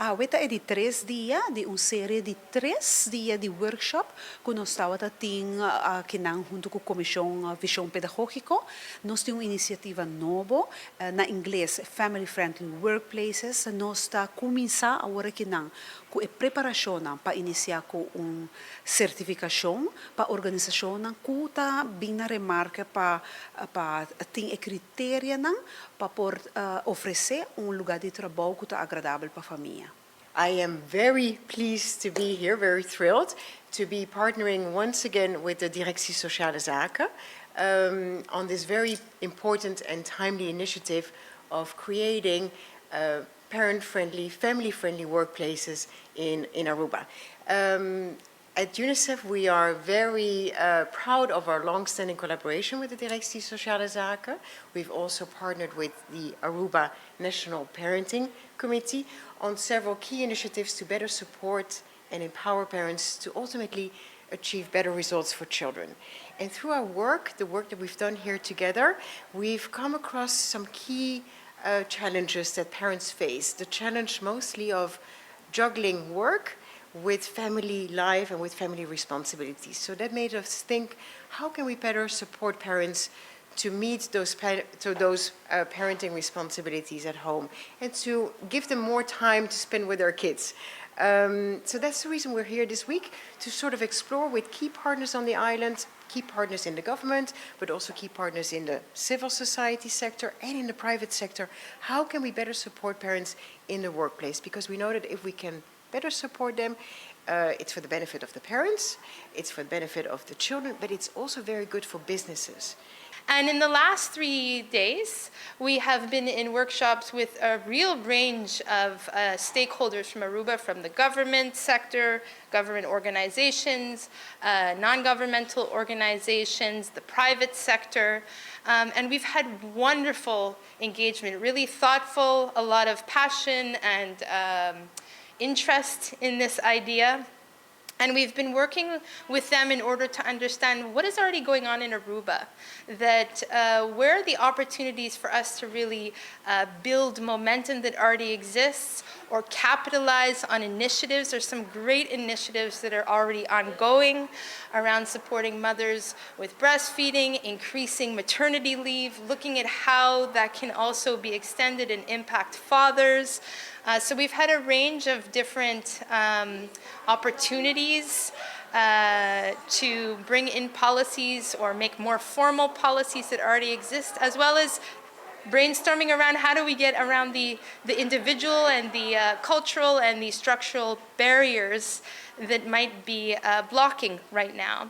Weta é de 3 dias, de uma série de 3 dias de workshop, que nós estamos aqui junto com a Comision Vision Pedagogico. Nós temos uma iniciativa nova, na inglês, Family Friendly Workplaces. Nós estamos começando agora aqui com a preparação para iniciar com uma certificação para a organização que está bem na remarca para ter critérios para oferecer lugar de trabalho que está agradável para a família. I am very pleased to be here, very thrilled to be partnering once again with the Directie Sociale Zaken on this very important and timely initiative of creating parent-friendly, family-friendly workplaces in Aruba. At UNICEF, we are very proud of our long-standing collaboration with the Directie Sociale Zaken. We've also partnered with the Aruba National Parenting Committee on several key initiatives to better support and empower parents to ultimately achieve better results for children. And through our work, the work that we've done here together, we've come across some key challenges that parents face. The challenge mostly of juggling work with family life and with family responsibilities. So that made us think, how can we better support parents to meet those parenting responsibilities at home and to give them more time to spend with their kids. So that's the reason we're here this week, to sort of explore with key partners on the island, key partners in the government, but also key partners in the civil society sector and in the private sector. How can we better support parents in the workplace? Because we know that if we can better support them, it's for the benefit of the parents, it's for the benefit of the children, but it's also very good for businesses. And in the last 3 days, we have been in workshops with a real range of stakeholders from Aruba, from the government sector, government organizations, non-governmental organizations, the private sector. And we've had wonderful engagement, really thoughtful, a lot of passion and interest in this idea. And we've been working with them in order to understand what is already going on in Aruba, that where are the opportunities for us to really build momentum that already exists or capitalize on initiatives. There's some great initiatives that are already ongoing around supporting mothers with breastfeeding, increasing maternity leave, looking at how that can also be extended and impact fathers. So we've had a range of different opportunities to bring in policies or make more formal policies that already exist, as well as brainstorming around how do we get around the individual and the cultural and the structural barriers that might be blocking right now.